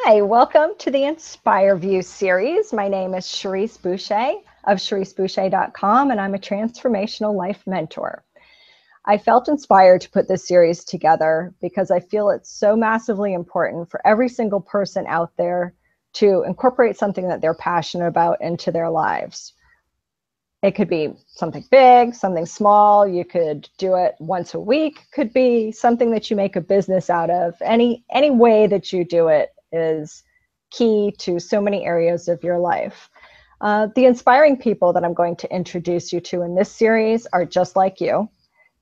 Hi, welcome to the Inspire View series. My name is Cherrise Boucher of CherriseBoucher.com, and I'm a transformational life mentor. I felt inspired to put this series together because I feel it's so massively important for every single person out there to incorporate something that they're passionate about into their lives. It could be something big, something small. You could do it once a week. Could be something that you make a business out of. Any way that you do it is key to so many areas of your life. The inspiring people that I'm going to introduce you to in this series are just like you.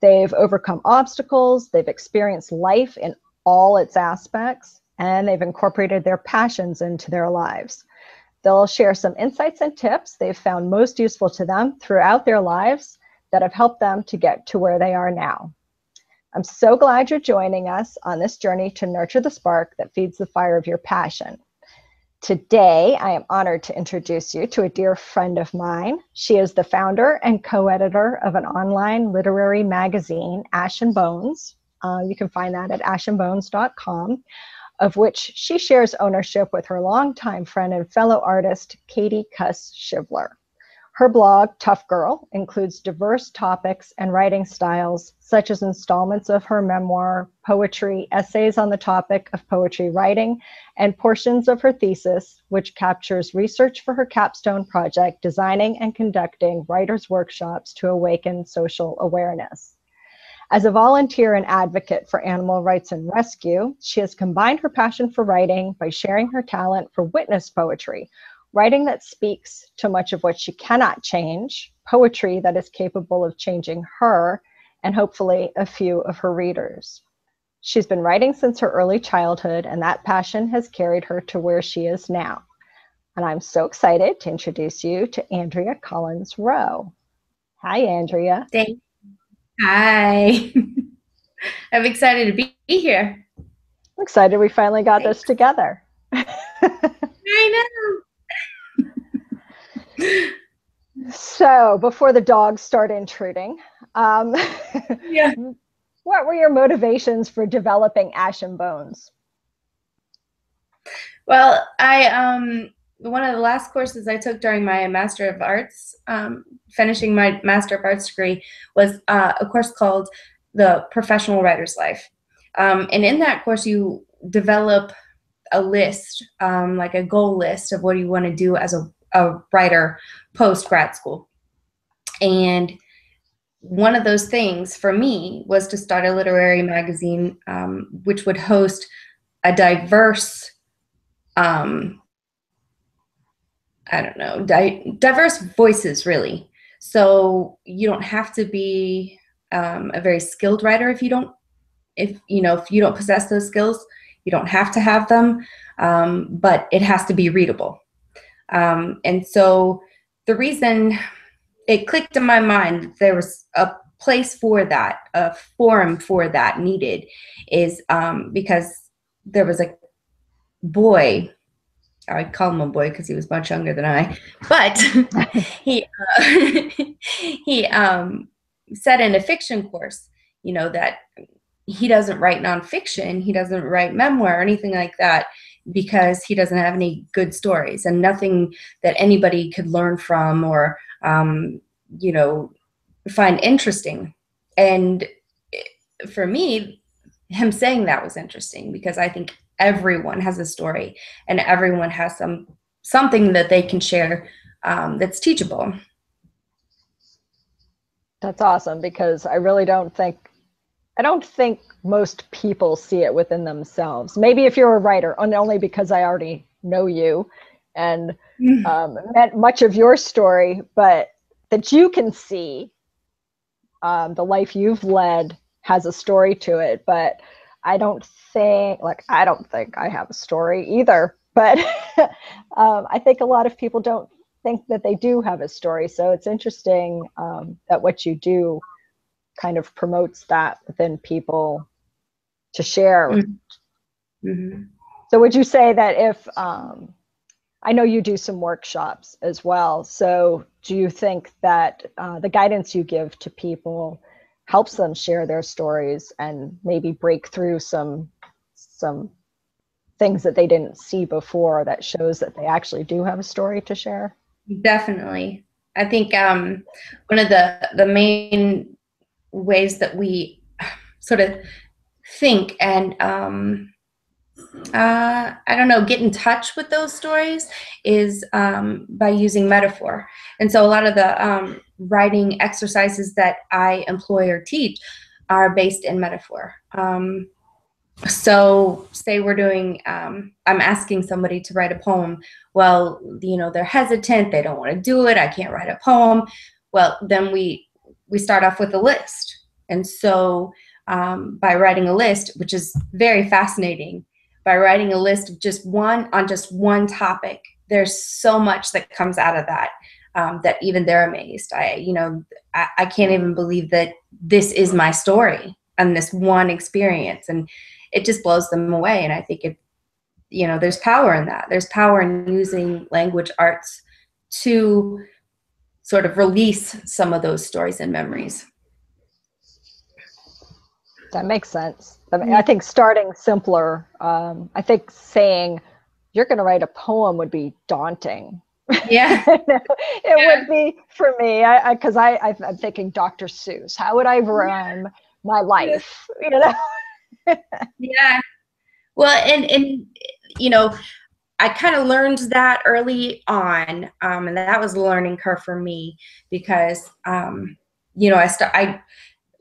They've overcome obstacles, they've experienced life in all its aspects, and they've incorporated their passions into their lives. They'll share some insights and tips they've found most useful to them throughout their lives that have helped them to get to where they are now. I'm so glad you're joining us on this journey to nurture the spark that feeds the fire of your passion. Today, I am honored to introduce you to a dear friend of mine. She is the founder and co-editor of an online literary magazine, Ash and Bones. You can find that at ashandbones.com, of which she shares ownership with her longtime friend and fellow artist, Katie Kuss-Shivler. Her blog, Tough Girl, includes diverse topics and writing styles, such as installments of her memoir, poetry, essays on the topic of poetry writing, and portions of her thesis, which captures research for her capstone project, designing and conducting writers' workshops to awaken social awareness. As a volunteer and advocate for animal rights and rescue, she has combined her passion for writing by sharing her talent for witness poetry, writing that speaks to much of what she cannot change, poetry that is capable of changing her, and hopefully a few of her readers. She's been writing since her early childhood, and that passion has carried her to where she is now. And I'm so excited to introduce you to Andrea Collins-Roe. Hi, Andrea. Thank Hi. I'm excited to be here. I'm excited we finally got this Thanks. together. I know. So before the dogs start intruding, Yeah. what were your motivations for developing Ash and Bones? Well, I one of the last courses I took during my Master of Arts, finishing my Master of Arts degree, was a course called The Professional Writer's Life. And in that course, you develop a list, like a goal list of what you want to do as a writer post grad school. And one of those things for me was to start a literary magazine, which would host a diverse, I don't know, diverse voices, really. So you don't have to be a very skilled writer if you don't possess those skills. You don't have to have them, but it has to be readable. And so the reason it clicked in my mind that there was a place for that, a forum for that needed, is because there was a boy. I call him a boy because he was much younger than I, but he he said in a fiction course, that he doesn't write nonfiction, he doesn't write memoir or anything like that because he doesn't have any good stories and nothing that anybody could learn from or find interesting. And for me, him saying that was interesting because I think everyone has a story and everyone has something that they can share that's teachable. That's awesome because I don't think most people see it within themselves. Maybe if you're a writer, and only because I already know you and met much of your story, but that you can see the life you've led has a story to it. But I don't think I have a story either. But I think a lot of people don't think that they do have a story. So it's interesting that what you do kind of promotes that within people to share. Mm-hmm. So would you say that if, I know you do some workshops as well, so do you think that the guidance you give to people helps them share their stories and maybe break through some things that they didn't see before that shows that they actually do have a story to share? Definitely. I think one of the main ways that we sort of think and I don't know, get in touch with those stories is by using metaphor. And so a lot of the writing exercises that I employ or teach are based in metaphor. So say we're doing, I'm asking somebody to write a poem. Well, you know, they're hesitant, they don't want to do it, I can't write a poem. Well, then we start off with a list. And so by writing a list, which is very fascinating, by writing a list of just one topic, there's so much that comes out of that, that even they're amazed. I can't even believe that this is my story and this one experience. And it just blows them away. And I think there's power in that. There's power in using language arts to sort of release some of those stories and memories. That makes sense. I think starting simpler, I think saying you're going to write a poem would be daunting. Yeah. It would be for me, because I'm thinking Dr. Seuss. How would I rhyme my life? You know? Yeah. Well, and you know, I kind of learned that early on, and that was a learning curve for me because,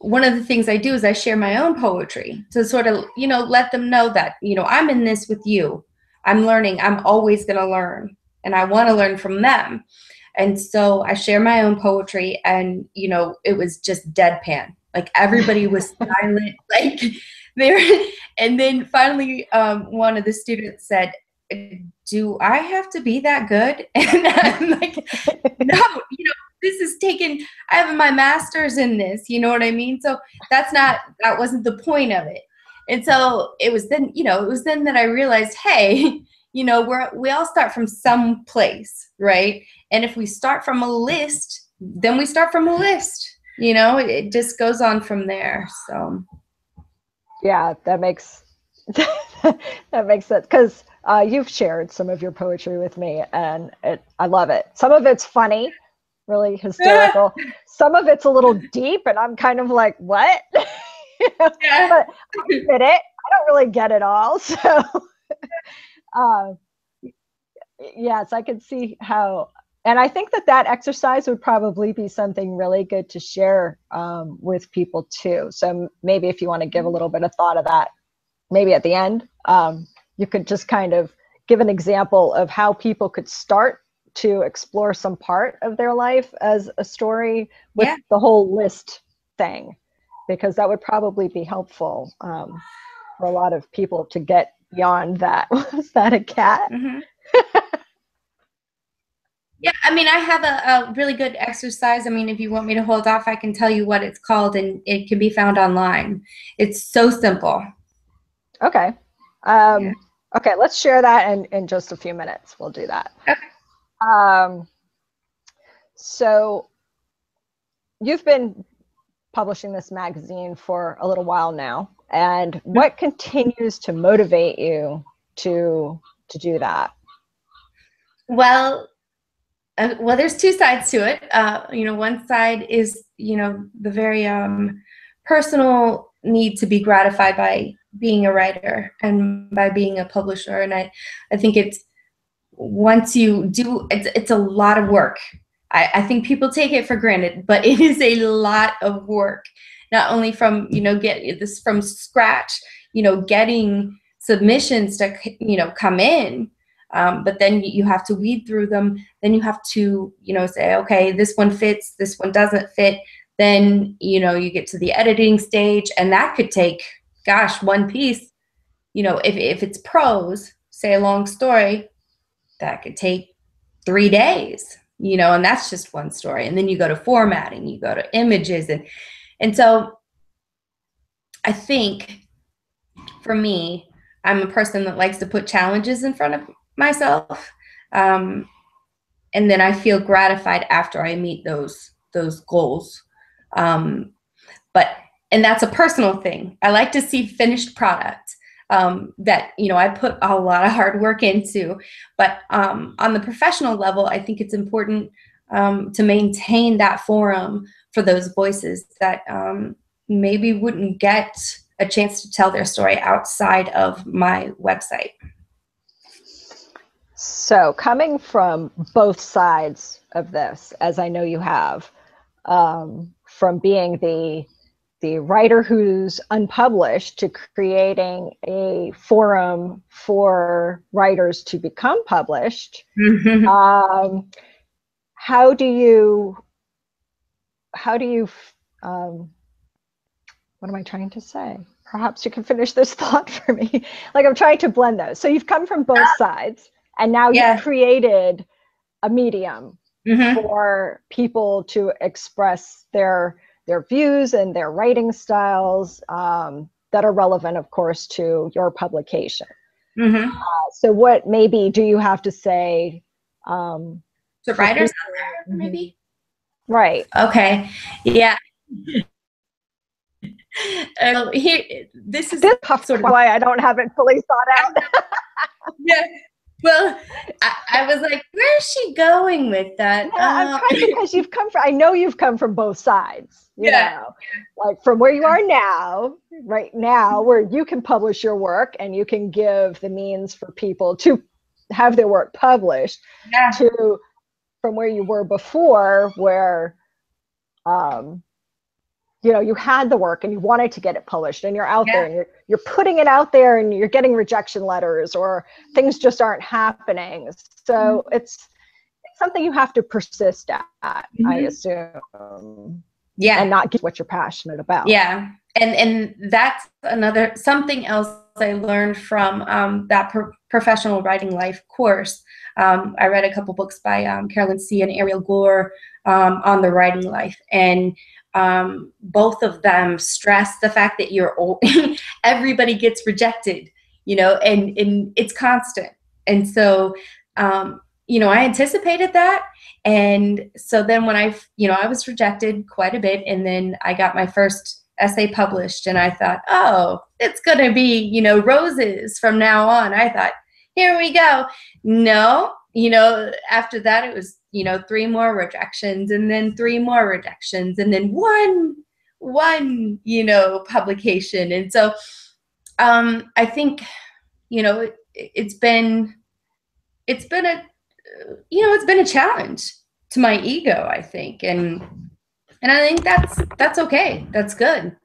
one of the things I do is I share my own poetry to sort of, let them know that, I'm in this with you. I'm learning. I'm always going to learn, and I want to learn from them. And so I share my own poetry, and, it was just deadpan. Like everybody was silent, like there. And then finally, one of the students said, "Do I have to be that good?" And I'm like, "No, this is I have my master's in this, you know what I mean? So that wasn't the point of it." And so it was then that I realized, hey, we all start from some place, right? And if we start from a list, then we start from a list, it just goes on from there. So. Yeah, that makes sense, because you've shared some of your poetry with me, and I love it. Some of it's funny, really hysterical. Some of it's a little deep, and I'm kind of like, what? But I get it. I don't really get it all. So, yes, I can see how. And I think that exercise would probably be something really good to share with people too. So maybe if you want to give a little bit of thought of that, maybe at the end, you could just kind of give an example of how people could start to explore some part of their life as a story with the whole list thing, because that would probably be helpful for a lot of people to get beyond that. Was that a cat? Mm-hmm. Yeah, I mean, I have a really good exercise. I mean, if you want me to hold off, I can tell you what it's called, and it can be found online. It's so simple. Okay. Okay, let's share that in just a few minutes. We'll do that. Okay. So you've been publishing this magazine for a little while now, and what continues to motivate you to do that? Well, there's two sides to it. One side is, the very personal need to be gratified by being a writer and by being a publisher. And I think once you do, it's a lot of work. I think people take it for granted, but it is a lot of work. Not only from, get this from scratch, getting submissions to, come in. But then you have to weed through them. Then you have to, say, okay, this one fits, this one doesn't fit. Then, you get to the editing stage, and that could take, one piece, if it's prose, say a long story, that could take 3 days, and that's just one story. And then you go to formatting, you go to images. And so I think for me, I'm a person that likes to put challenges in front of myself, and then I feel gratified after I meet those goals, and that's a personal thing. I like to see finished product. that, you know, I put a lot of hard work into. But on the professional level, I think it's important to maintain that forum for those voices that maybe wouldn't get a chance to tell their story outside of my website. So coming from both sides of this, as I know you have, from being the writer who's unpublished to creating a forum for writers to become published, how do you, what am I trying to say? Perhaps you can finish this thought for me. Like, I'm trying to blend those. So you've come from both sides, and now you've created a medium for people to express their views and their writing styles that are relevant, of course, to your publication. So what maybe do you have to say to writers out there, maybe? Right. Okay. Yeah. This is sort of why I don't have it fully thought out. Yeah. Well, I was like, where is she going with that? Yeah, because you've come from, I know you've come from both sides, you know, like from where you are now, right now, where you can publish your work and you can give the means for people to have their work published, to from where you were before, where, you know, you had the work and you wanted to get it published, and you're out there and you're putting it out there and you're getting rejection letters, or things just aren't happening. So it's something you have to persist at, I assume. Yeah. And not get what you're passionate about. Yeah. And that's something else I learned from that professional writing life course. I read a couple books by Carolyn C. and Ariel Gore on the writing life. And both of them stress the fact that you're old. Everybody gets rejected, you know, and it's constant. And so, you know, I anticipated that. And so then when I was rejected quite a bit, and then I got my first essay published, and I thought, oh, it's going to be, you know, roses from now on. I thought, here we go. No, you know, after that, it was, you know, 3 more rejections, and then 3 more rejections, and then one, you know, publication. And so I think, you know, it's been a challenge to my ego, I think. And I think that's okay. That's good.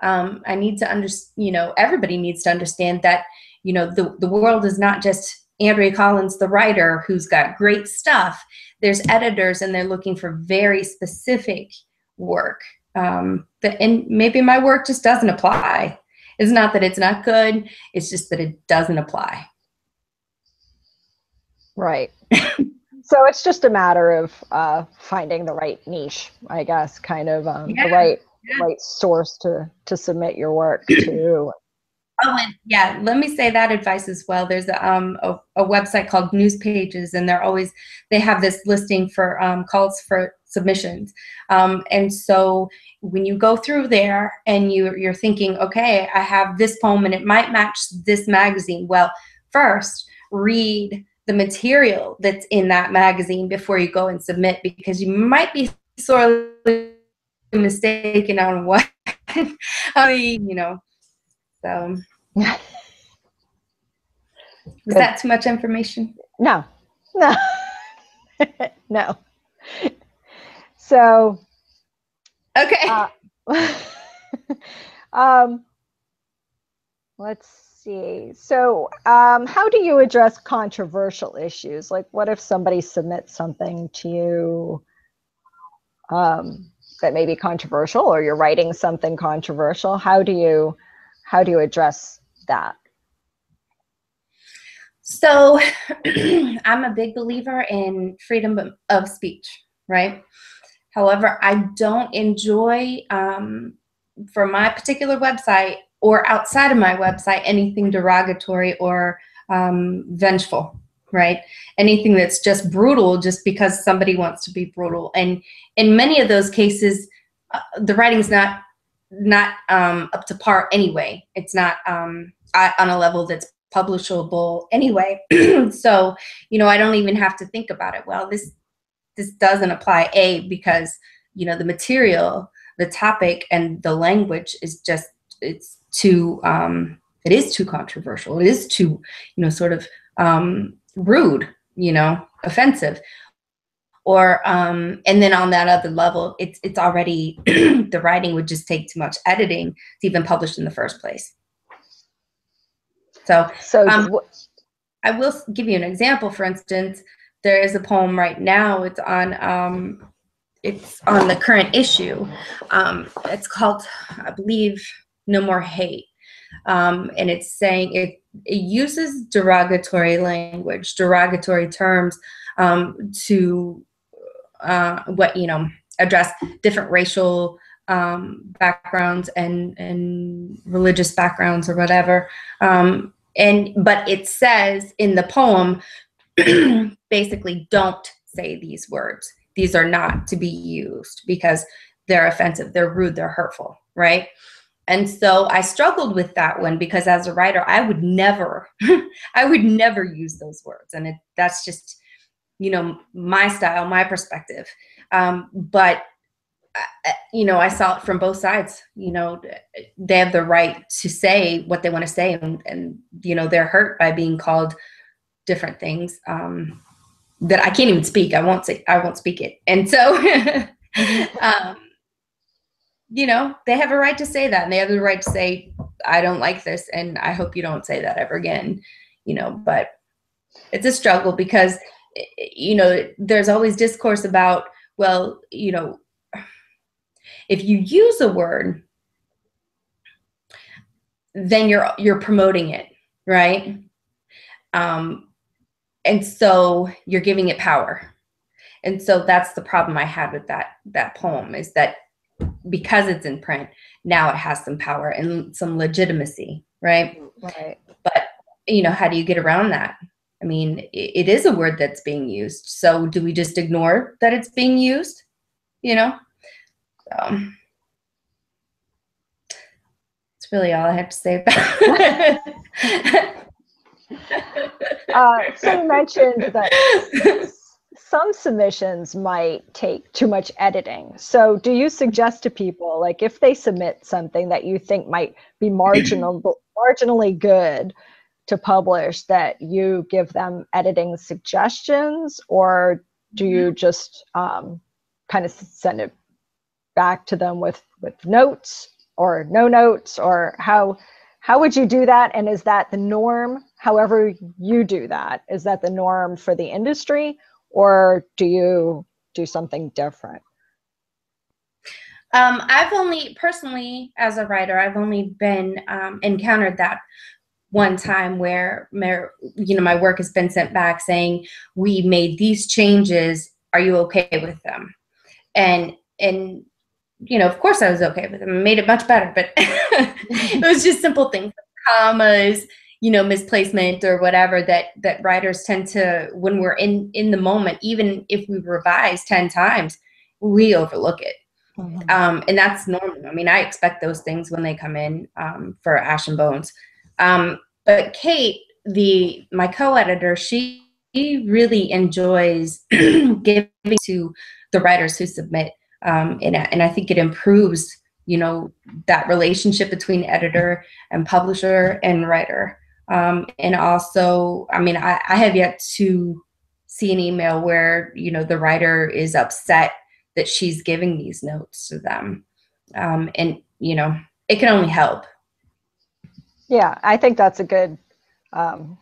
I need to you know, everybody needs to understand that, you know, the world is not just Andrea Collins, the writer, who's got great stuff. There's editors, and they're looking for very specific work. And maybe my work just doesn't apply. It's not that it's not good. It's just that it doesn't apply. Right. So it's just a matter of finding the right niche, I guess, kind of the right source to submit your work to. Oh, and yeah, let me say that advice as well. There's a website called News Pages, and they have this listing for calls for submissions. And so when you go through there and you're thinking, okay, I have this poem and it might match this magazine. Well, first read the material that's in that magazine before you go and submit, because you might be sorely mistaken on what, you know. So, was that too much information? No. No. So, okay. Let's see. So, how do you address controversial issues? Like, what if somebody submits something to you that may be controversial, or you're writing something controversial? How do you address that? So I'm a big believer in freedom of speech, right? However, I don't enjoy, for my particular website or outside of my website, anything derogatory or vengeful, right? Anything that's just brutal just because somebody wants to be brutal. And in many of those cases, the writing's not up to par anyway. It's not on a level that's publishable anyway. So, I don't even have to think about it. Well, this doesn't apply, because, the material, the topic, and the language is just, it's too, it is too controversial. It is too, sort of rude, offensive. Or, and then on that other level, it's already, the writing would just take too much editing to even publish in the first place. So I will give you an example. For instance, there is a poem right now. It's on the current issue. It's called, I believe, No More Hate. And it's saying it uses derogatory language, derogatory terms to address different racial backgrounds and religious backgrounds or whatever. But it says in the poem, basically, don't say these words. These are not to be used because they're offensive, they're rude, they're hurtful, right? And so I struggled with that one because as a writer, I would never use those words. And that's just, my style, my perspective. But I saw it from both sides. They have the right to say what they want to say, and they're hurt by being called different things that I can't even speak. I won't speak it. And so, they have a right to say that, and they have the right to say, I don't like this, and I hope you don't say that ever again. But it's a struggle because, there's always discourse about, well, if you use a word, then you're promoting it, right? And so you're giving it power. And so that's the problem I had with that poem, is that because it's in print, now it has some power and some legitimacy, right? Right. But, how do you get around that? I mean, it is a word that's being used. So do we just ignore that it's being used? That's really all I have to say about it. So you mentioned that some submissions might take too much editing. So do you suggest to people, like, if they submit something that you think might be marginally good to publish, that you give them editing suggestions, or do you just kind of send it back to them with notes or no notes, or how would you do that? And is that the norm? However you do that, is that the norm for the industry, or do you do something different? I've only, personally, as a writer, I've only been encountered that one time where my work has been sent back saying, we made these changes, are you okay with them? And of course I was okay with them. I made it much better, but it was just simple things, commas, misplacement or whatever that writers tend to, when we're in the moment, even if we revise 10 times, we overlook it. Mm-hmm. And that's normal. I mean, I expect those things when they come in for Ash and Bones. But Kate, my co-editor, she really enjoys giving to the writers who submit. And I think it improves, that relationship between editor and publisher and writer. And also, I mean, I have yet to see an email where, the writer is upset that she's giving these notes to them. And, it can only help. Yeah, I think that's a good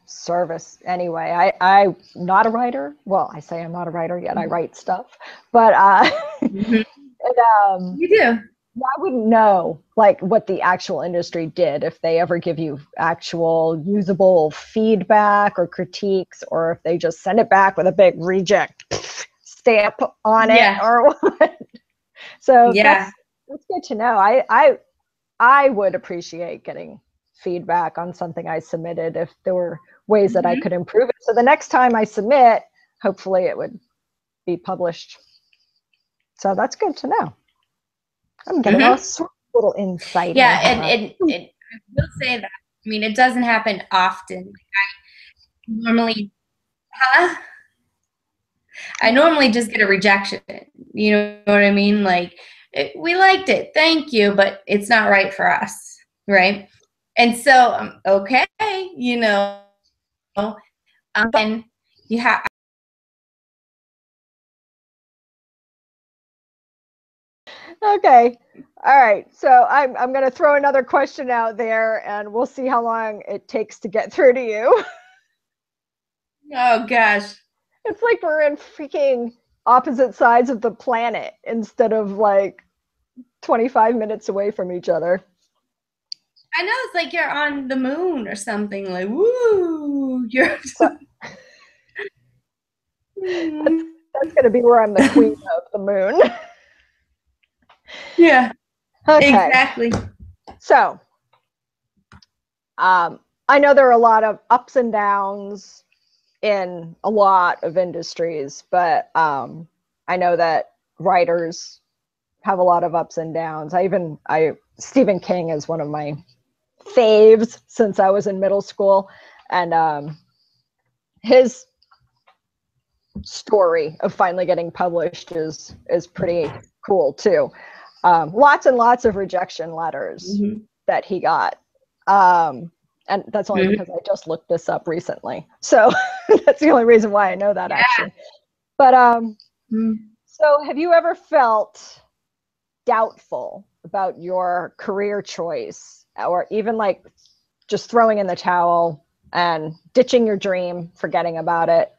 service anyway. I'm not a writer. Well, I say I'm not a writer, yet I write stuff. But mm-hmm. You do. I wouldn't know like what the actual industry did, if they ever give you actual usable feedback or critiques, or if they just send it back with a big reject stamp on it or what. So that's good to know. I would appreciate getting feedback on something I submitted if there were ways that I could improve it. So the next time I submit, hopefully it would be published. So that's good to know. I'm getting all sorts of little insight. Yeah, and I will say that I mean, it doesn't happen often. Normally, huh? I normally just get a rejection. You know what I mean? Like, we liked it, thank you, but it's not right for us, right? And so, okay, you know, and you have. Okay. All right. So I'm going to throw another question out there and we'll see how long it takes to get through to you. Oh gosh. It's like we're in freaking opposite sides of the planet instead of like 25 minutes away from each other. I know, it's like you're on the moon or something. Like, woo, you're. So, that's going to be where I'm the queen of the moon. Yeah. Okay. Exactly. So, I know there are a lot of ups and downs in a lot of industries, but I know that writers have a lot of ups and downs. Stephen King is one of my faves since I was in middle school, and his story of finally getting published is pretty cool too. Lots and lots of rejection letters that he got. And that's only because I just looked this up recently. So that's the only reason why I know that, actually. But so have you ever felt doubtful about your career choice, or even like just throwing in the towel and ditching your dream, forgetting about it?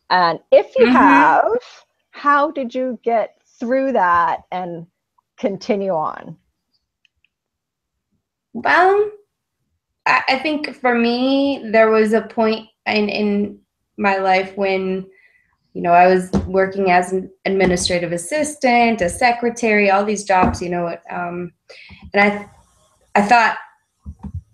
And if you have, how did you get through that and continue on? Well, I think for me, there was a point in my life when, you know, I was working as an administrative assistant, a secretary, all these jobs, you know, and I thought,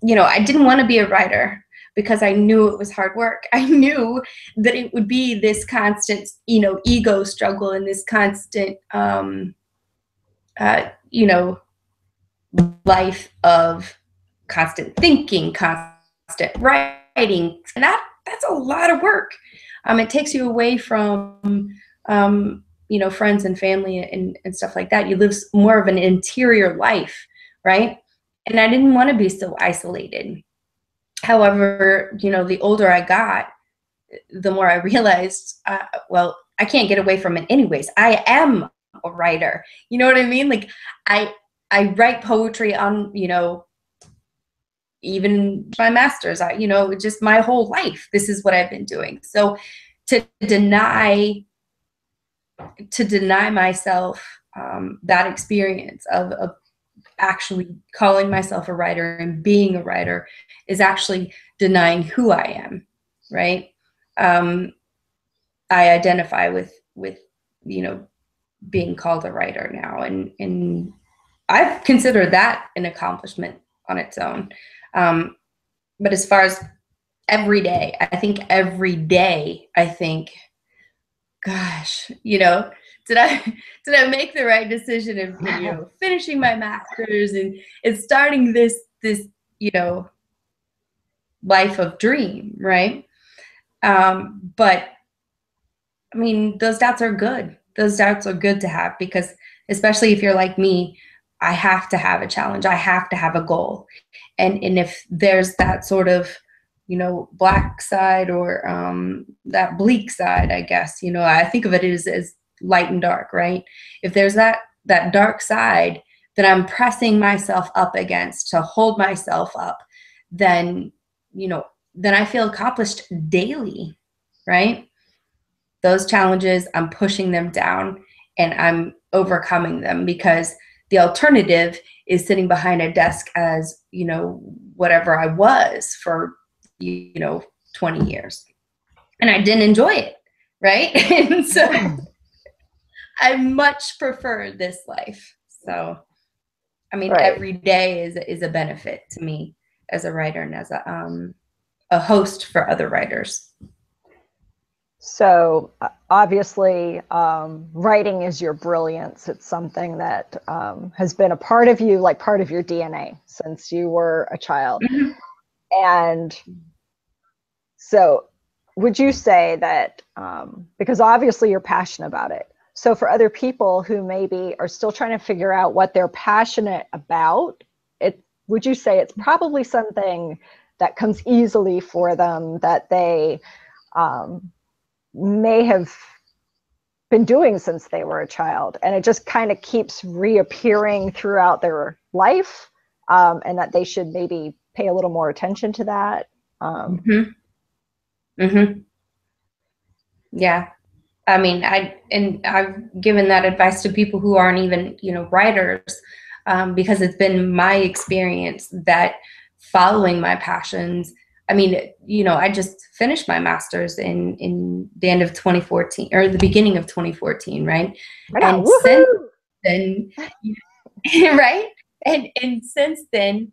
you know, I didn't want to be a writer because I knew it was hard work. I knew that it would be this constant, you know, ego struggle and this constant, you know, life of constant thinking, constant writing, and that's a lot of work. It takes you away from you know, friends and family and stuff like that. You live more of an interior life, right? And I didn't want to be so isolated. However, you know, the older I got, the more I realized, well, I can't get away from it anyways. I am a writer. You know what I mean? Like, I write poetry on, you know, even my master's, you know, just my whole life. This is what I've been doing. So to deny myself that experience of actually calling myself a writer and being a writer is actually denying who I am, right? I identify with you know, being called a writer now, and I've considered that an accomplishment on its own. But as far as every day, I think gosh, you know, did I make the right decision in you know, finishing my master's and starting this you know, life of dream, right? But I mean, those doubts are good. Those doubts are good to have, because especially if you're like me, I have to have a challenge. I have to have a goal. And if there's that sort of, you know, black side or that bleak side, I guess, you know, I think of it as light and dark, right? If there's that dark side that I'm pressing myself up against to hold myself up, then, you know, then I feel accomplished daily, right? Those challenges, I'm pushing them down and I'm overcoming them, because the alternative is sitting behind a desk as, you know, whatever I was for, you know, 20 years. And I didn't enjoy it, right? And so I much prefer this life. So, I mean, Right. every day is a benefit to me as a writer and as a host for other writers. So obviously, writing is your brilliance. It's something that has been a part of you, like part of your DNA since you were a child. And so would you say that, because obviously you're passionate about it, so for other people who maybe are still trying to figure out what they're passionate about, would you say it's probably something that comes easily for them, that they may have been doing since they were a child, and it just kind of keeps reappearing throughout their life, and that they should maybe pay a little more attention to that? Yeah. I mean, I've given that advice to people who aren't even, writers, because it's been my experience that following my passions. I mean, I just finished my master's in the end of 2014 or the beginning of 2014, right? And since then, right? And since then,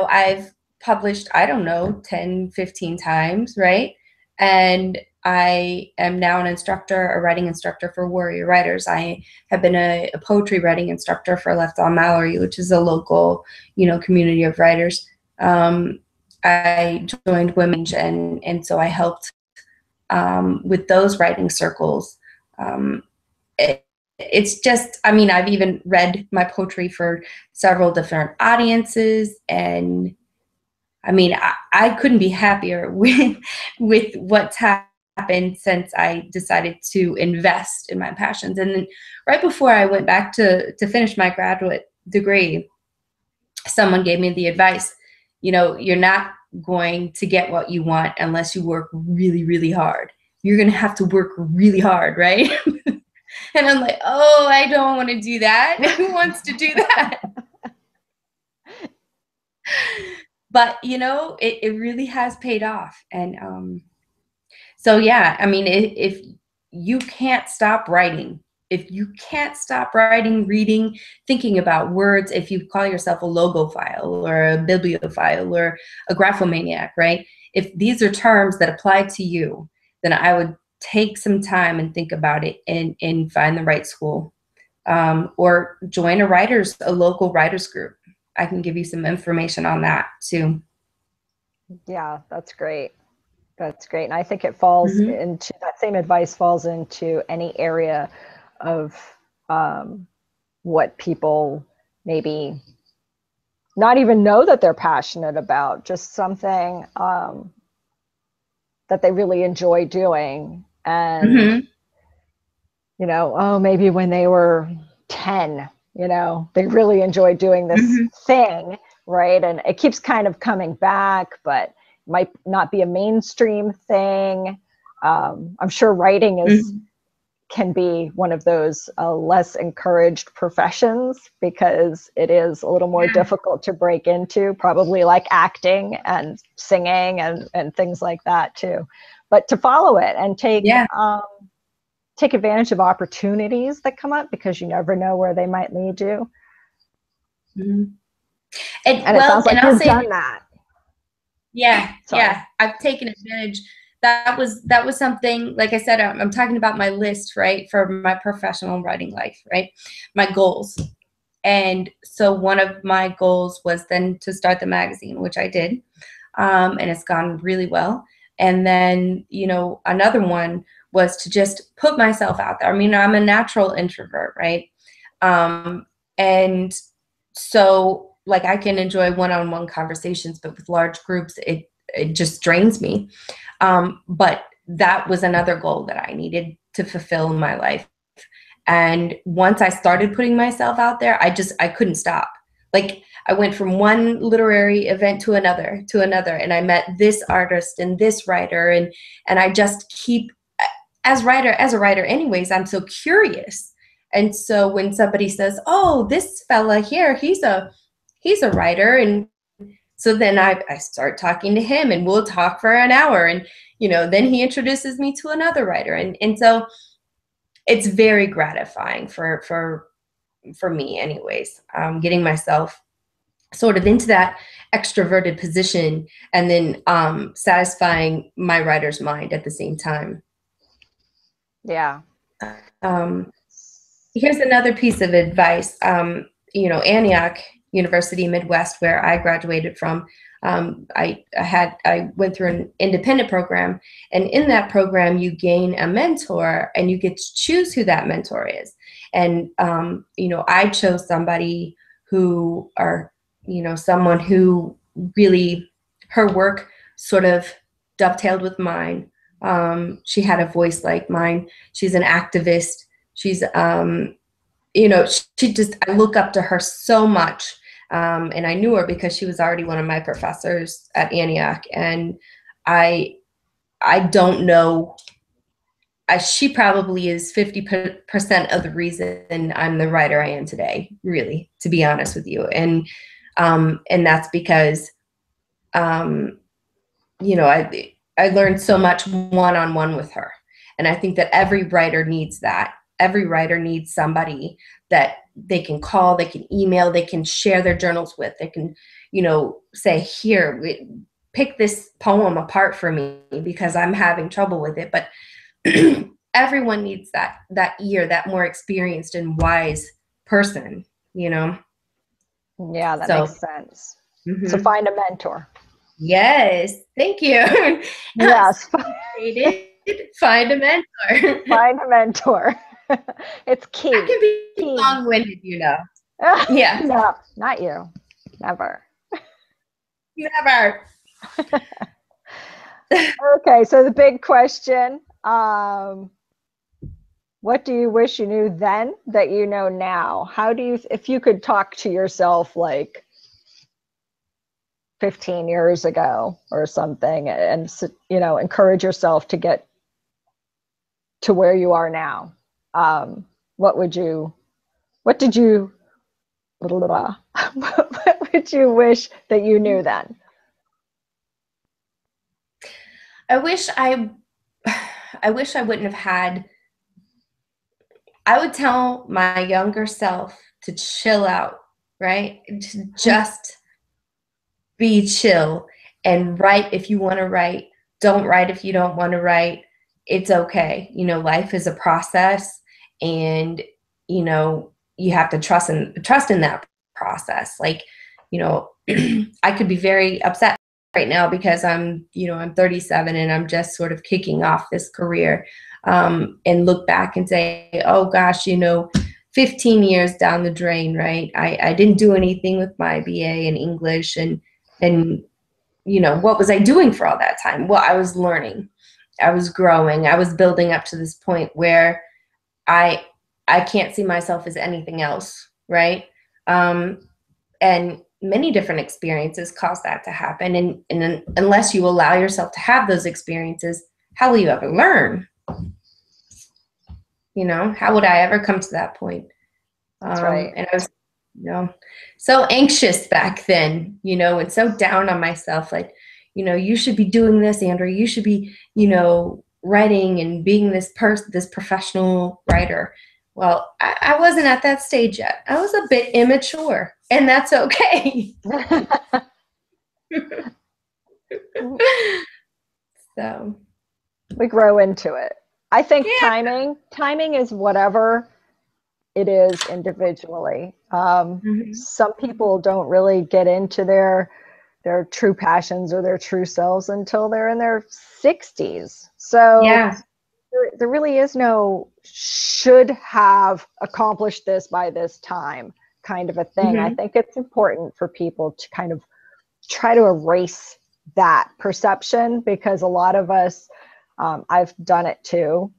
I've published, I don't know, 10, 15 times, right? And I am now an instructor, a writing instructor for Warrior Writers. I have been a poetry writing instructor for Left on Mallory, which is a local, community of writers. I joined Women, and so I helped with those writing circles. It's just, I mean, I've even read my poetry for several different audiences, and I mean, I couldn't be happier with what's happened since I decided to invest in my passions. And then right before I went back to finish my graduate degree, someone gave me the advice, you're not going to get what you want unless you work really, really hard. You're going to have to work really hard, right? And I'm like, oh, I don't want to do that. Who wants to do that? But, it really has paid off. And so, yeah, I mean, if you can't stop writing, reading, thinking about words, if you call yourself a logophile or a bibliophile or a graphomaniac, right? If these are terms that apply to you, then I would take some time and think about it and find the right school, or join a local writers group. I can give you some information on that too. Yeah, that's great. That's great. And I think it falls into that same advice, falls into any area of what people maybe not even know that they're passionate about, just something that they really enjoy doing. And, maybe when they were 10, they really enjoyed doing this thing, right? And it keeps kind of coming back, but might not be a mainstream thing. I'm sure writing can be one of those less encouraged professions, because it is a little more difficult to break into, probably like acting and singing and things like that too. But to follow it and take advantage of opportunities that come up, because you never know where they might lead you. And it sounds like you've done that. Yeah, yeah, I've taken advantage. That was something, like I said, I'm talking about my list, right, for my professional writing life, right, my goals. And so one of my goals was then to start the magazine, which I did, and it's gone really well. And then, another one was to just put myself out there. I mean, I'm a natural introvert, right? And so, like, I can enjoy one-on-one conversations, but with large groups, it just drains me. But that was another goal that I needed to fulfill in my life. And once I started putting myself out there, I couldn't stop. Like, I went from one literary event to another, and I met this artist and this writer, and I just keep, as a writer anyways, I'm so curious. And so when somebody says, oh, this fella here, he's a writer, and so then I start talking to him, and we'll talk for an hour, and then he introduces me to another writer, and so it's very gratifying for me anyways, getting myself sort of into that extroverted position, and then satisfying my writer's mind at the same time. Yeah. Here's another piece of advice. Antioch University Midwest, where I graduated from, I went through an independent program, and in that program you gain a mentor, and you get to choose who that mentor is. And I chose somebody who someone who really, her work sort of dovetailed with mine. She had a voice like mine. She's an activist. She's she just, I look up to her so much. And I knew her because she was already one of my professors at Antioch. And I don't know, she probably is 50% of the reason I'm the writer I am today, really, to be honest with you. And that's because, I learned so much one-on-one with her. And I think that every writer needs that. Every writer needs somebody that they can call, they can email, they can share their journals with. They can, say, here, pick this poem apart for me because I'm having trouble with it. But everyone needs that ear, that more experienced and wise person, Yeah, that makes sense. Mm-hmm. So find a mentor. Yes, thank you. Yes. Find a mentor. Find a mentor. It's key. I can be long-winded, Yeah. No, not you. Never. Never. Okay, so the big question, what do you wish you knew then that you know now? If you could talk to yourself like 15 years ago or something and, encourage yourself to get to where you are now, what would you wish that you knew then? I wish I wouldn't have had, I would tell my younger self to chill out, right? To just be chill and write if you want to write. Don't write if you don't want to write. It's okay. Life is a process, and, you have to trust in that process. Like, I could be very upset right now because I'm 37 and I'm just sort of kicking off this career, and look back and say, oh gosh, 15 years down the drain, right? I didn't do anything with my BA in English, and what was I doing for all that time? Well, I was learning, I was growing, I was building up to this point where I can't see myself as anything else, right? And many different experiences cause that to happen. And unless you allow yourself to have those experiences, how will you ever learn? How would I ever come to that point? That's right. And I was, so anxious back then, and so down on myself, like, you should be doing this, Andrea, you should be, writing and being this professional writer. Well, I wasn't at that stage yet. I was a bit immature, and that's okay. So we grow into it. I think timing is whatever it is individually. Some people don't really get into their true passions or their true selves until they're in their 60s. So there really is no should have accomplished this by this time kind of a thing. I think it's important for people to kind of try to erase that perception, because a lot of us, I've done it too,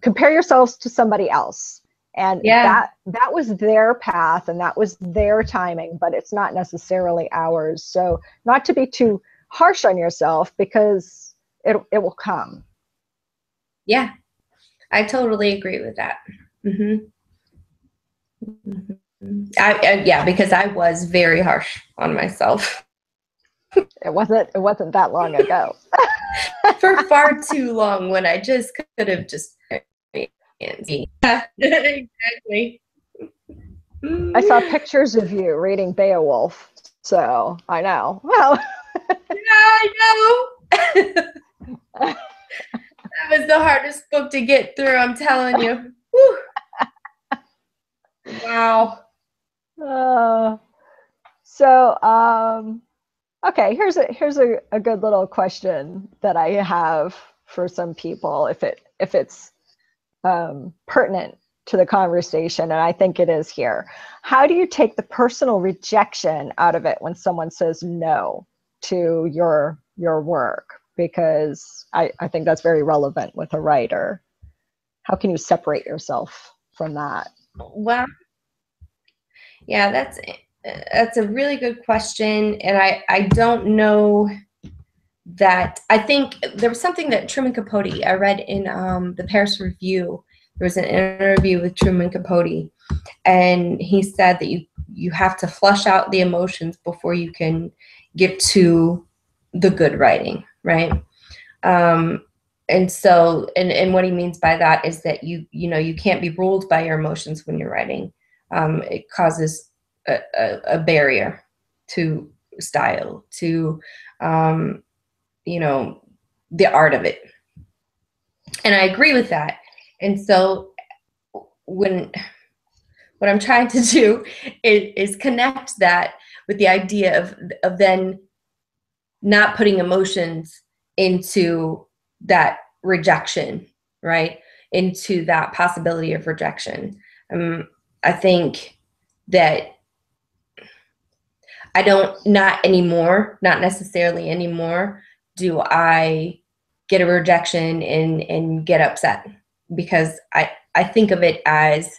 compare yourselves to somebody else. And that was their path and that was their timing, but it's not necessarily ours. So not to be too harsh on yourself, because it will come. Yeah, I totally agree with that. Because I was very harsh on myself. It wasn't that long ago. For far too long, when I just could have just. Exactly. I saw pictures of you reading Beowulf, so I know. Well, I know. That was the hardest book to get through, I'm telling you. Whew. Wow. Okay, here's a good little question that I have for some people, if it's pertinent to the conversation, and I think it is here. How do you take the personal rejection out of it when someone says no to your work? Because I think that's very relevant with a writer. How can you separate yourself from that? Well, yeah, that's a really good question, and I don't know that. I think there was something that Truman Capote, I read in the Paris Review. There was an interview with Truman Capote, and he said that you have to flush out the emotions before you can get to the good writing, right? And so, and what he means by that is that you can't be ruled by your emotions when you're writing. It causes a barrier to style, to the art of it. And I agree with that. And so what I'm trying to do is connect that with the idea of then not putting emotions into that rejection, right? Into that possibility of rejection. I think that not necessarily anymore, do I get a rejection and get upset, because I think of it as,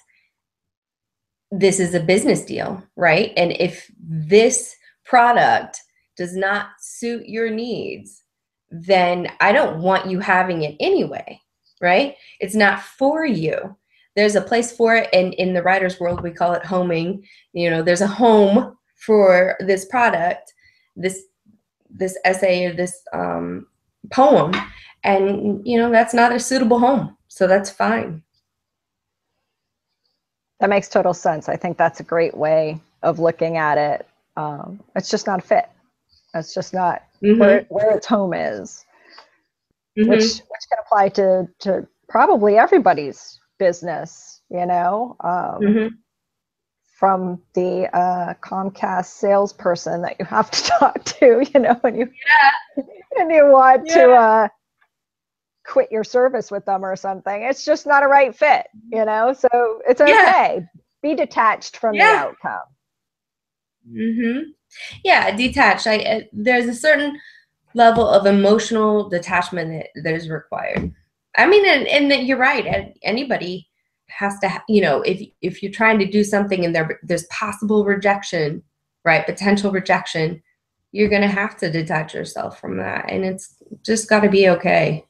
this is a business deal, right? And if this product does not suit your needs, then I don't want you having it anyway, right? It's not for you. There's a place for it, and in the writer's world, we call it homing. There's a home for this product, this essay, or this poem, and that's not a suitable home, so that's fine. That makes total sense. I think that's a great way of looking at it. It's just not a fit. It's just not where its home is, which can apply to probably everybody's business, from the Comcast salesperson that you have to talk to, when you want to quit your service with them or something. It's just not a right fit, so it's okay. Be detached from the outcome. Yeah, detached. There's a certain level of emotional detachment that is required. I mean, and you're right. Anybody has to, if you're trying to do something and there's possible rejection, right? Potential rejection, you're going to have to detach yourself from that. And it's just got to be okay.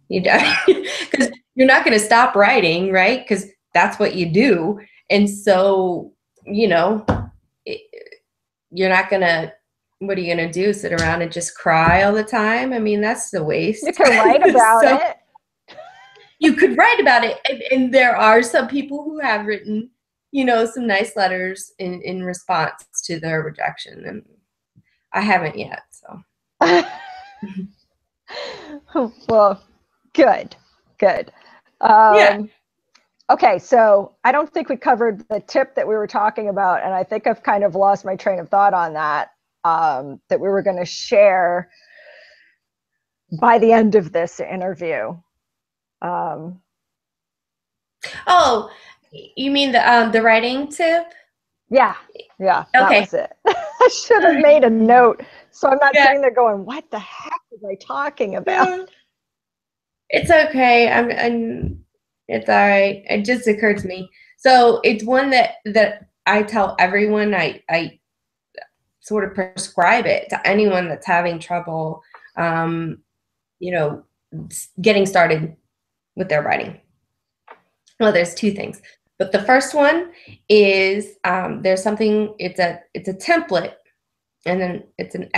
Because you're not going to stop writing, right? Because that's what you do. And so, you're not going to, what are you going to do? Sit around and just cry all the time? I mean, that's the waste. You can write about it. You could write about it. And there are some people who have written, some nice letters in response to their rejection. And I haven't yet, so. Well, good. Okay, so I don't think we covered the tip that we were talking about, and I think I've kind of lost my train of thought on that, that we were going to share by the end of this interview. Oh, you mean the writing tip? Yeah, that okay. was it. I should have made a note, so I'm not sitting there going, what the heck was I talking about? It's okay. It's all right. It just occurred to me. So it's one that I tell everyone. I sort of prescribe it to anyone that's having trouble, getting started with their writing. Well, there's two things, but the first one is there's something. It's a template, and then it's an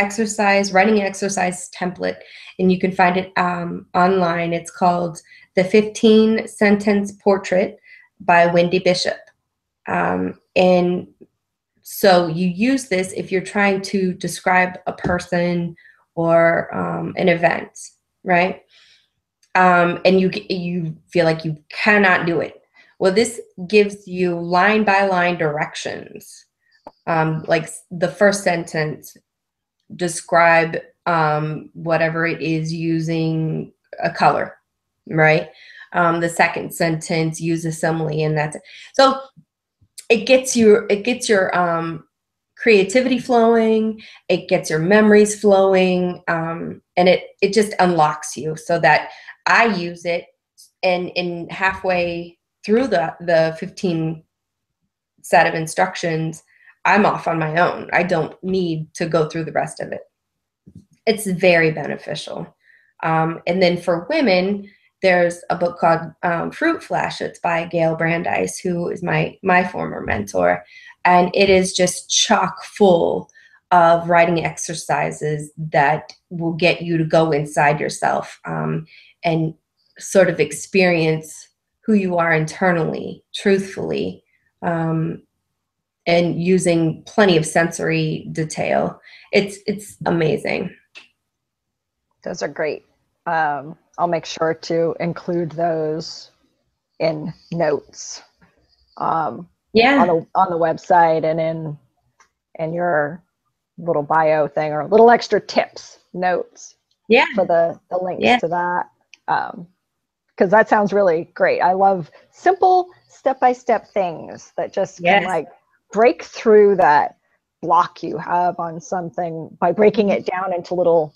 writing exercise template, and you can find it online. It's called The 15 Sentence Portrait by Wendy Bishop. And so you use this if you're trying to describe a person or an event, right? And you feel like you cannot do it. Well, this gives you line by line directions. Like the first sentence, describe whatever it is using a color, right? The second sentence, use a simile, and that's it. So it gets your creativity flowing, it gets your memories flowing, and it just unlocks you, so that I use it, and in halfway through the 15 set of instructions, I'm off on my own. I don't need to go through the rest of it. It's very beneficial. And then for women, there's a book called Fruit Flash. It's by Gail Brandeis, who is my former mentor. And it is just chock full of writing exercises that will get you to go inside yourself and sort of experience who you are internally, truthfully, and using plenty of sensory detail. It's amazing. Those are great. I'll make sure to include those in notes. Yeah. On the website and in your little bio thing, or little extra tips, notes. Yeah. For the links to that. Because that sounds really great. I love simple step-by-step things that just can like break through that block you have on something by breaking it down into little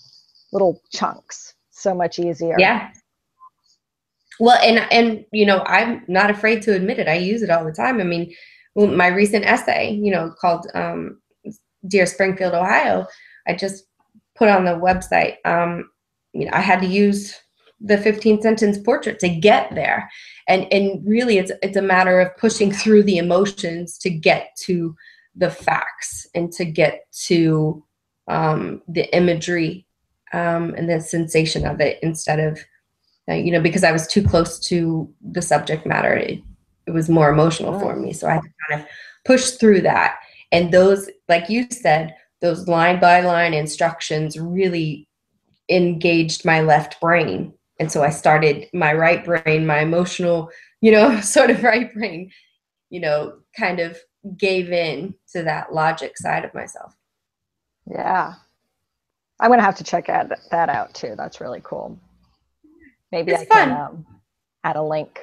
chunks. So much easier. Yeah. Well, and you know, I'm not afraid to admit it. I use it all the time. I mean, my recent essay, you know, called Dear Springfield, Ohio, I just put on the website. You know, I had to use the 15 sentence portrait to get there. And really it's a matter of pushing through the emotions to get to the facts and to get to the imagery and the sensation of it, instead of, you know, because I was too close to the subject matter. It was more emotional for me. So I had to kind of push through that. And those, like you said, those line by line instructions really engaged my left brain. And so I started my right brain, my emotional, you know, sort of right brain, you know, kind of gave in to that logic side of myself. Yeah. I'm going to have to check that out too. That's really cool. Maybe I can add a link,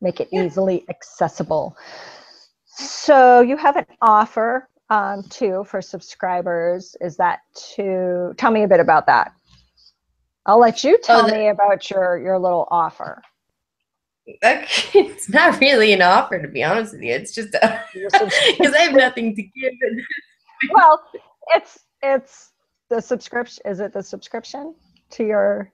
make it easily accessible. So you have an offer too for subscribers. Is that to tell me a bit about that? I'll let you tell me about your little offer. It's not really an offer, to be honest with you. It's just because I have nothing to give. Well, it's the subscription. Is it the subscription to your?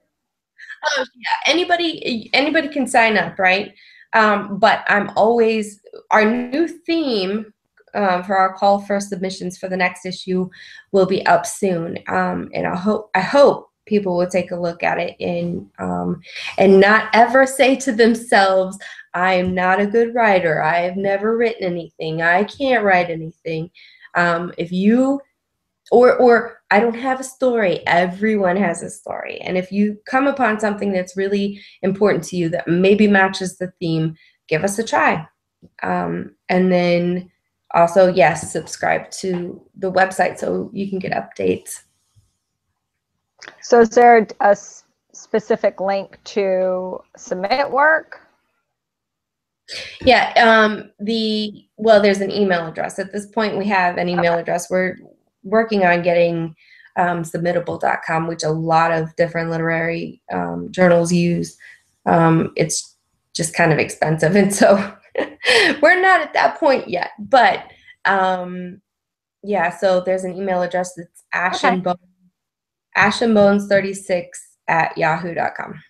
Oh yeah, anybody can sign up, right? But I'm always, our new theme for our call for submissions for the next issue will be up soon, and I hope people will take a look at it and not ever say to themselves, I am not a good writer, I have never written anything, I can't write anything. If you or I don't have a story. Everyone has a story. And if you come upon something that's really important to you that maybe matches the theme, give us a try. And then also, yes, subscribe to the website so you can get updates. So is there a specific link to submit work? Yeah, there's an email address. At this point, we have an email address. We're working on getting submittable.com, which a lot of different literary journals use. It's just kind of expensive, and so we're not at that point yet. But yeah, so there's an email address that's ashenbones36@yahoo.com.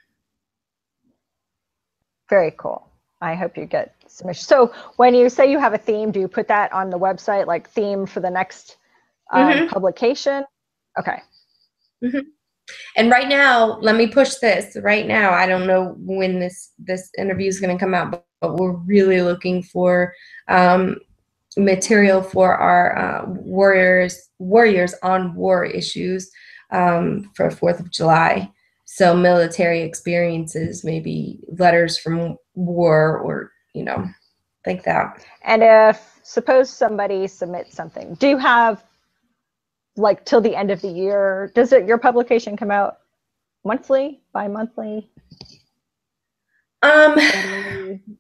Very cool. I hope you get submission. So when you say you have a theme, do you put that on the website, like theme for the next publication? Okay. And right now, let me push this. Right now, I don't know when this interview is going to come out, but we're really looking for material for our warriors on war issues for 4th of July. So military experiences, maybe letters from war, or, you know, like that. And if suppose somebody submits something, do you have like till the end of the year? Does your publication come out monthly, bi-monthly?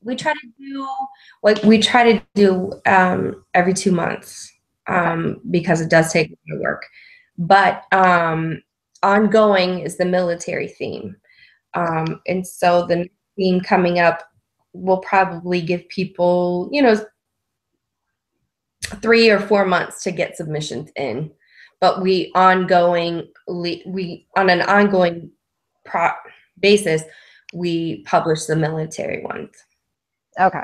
We try to do every 2 months, because it does take a lot of work. But ongoing is the military theme. And so the theme coming up will probably give people, 3 or 4 months to get submissions in. But on an ongoing basis, we publish the military ones. Okay.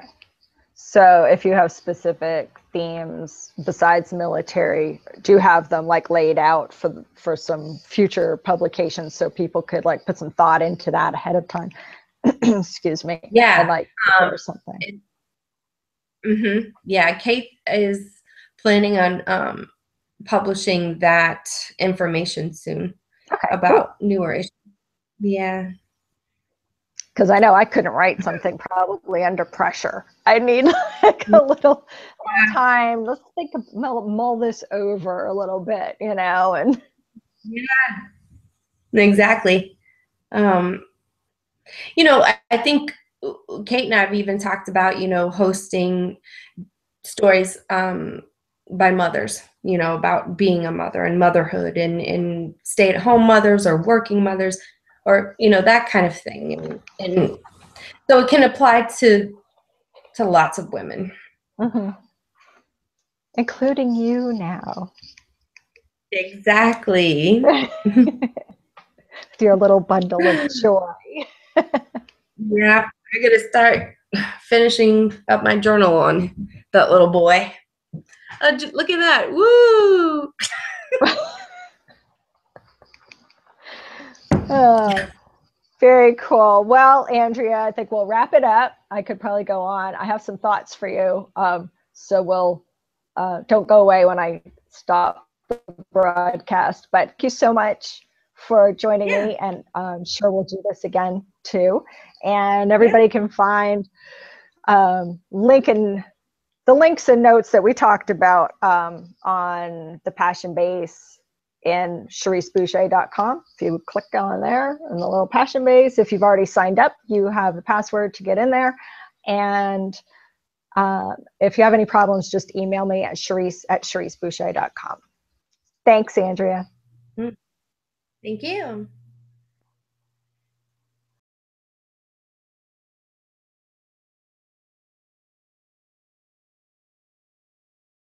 So if you have specific themes besides military, do you have them like laid out for some future publications so people could like put some thought into that ahead of time? Excuse me. Yeah. And like or something. Yeah. Kate is planning on publishing that information soon about newer issues. Yeah. Because I know I couldn't write something probably under pressure. I need like a little time. Let's think of mull this over a little bit, and yeah, exactly. I think Kate and I have even talked about, hosting stories by mothers, about being a mother and motherhood and stay-at-home mothers or working mothers, or that kind of thing, and so it can apply to lots of women, including you now. Exactly. Your little bundle of joy. Yeah, I gotta start finishing up my journal on that little boy. Look at that! Woo! Very cool. Well, Andrea, I think we'll wrap it up. I could probably go on. I have some thoughts for you. So we'll don't go away when I stop the broadcast. But thank you so much for joining me, and I'm sure we'll do this again too. And everybody can find the links and notes that we talked about on the Passion Base in CherriseBoucher.com. If you click on there in the little Passion Base, if you've already signed up, you have the password to get in there. And if you have any problems, just email me at CherriseBoucher.com. Thanks, Andrea. Thank you.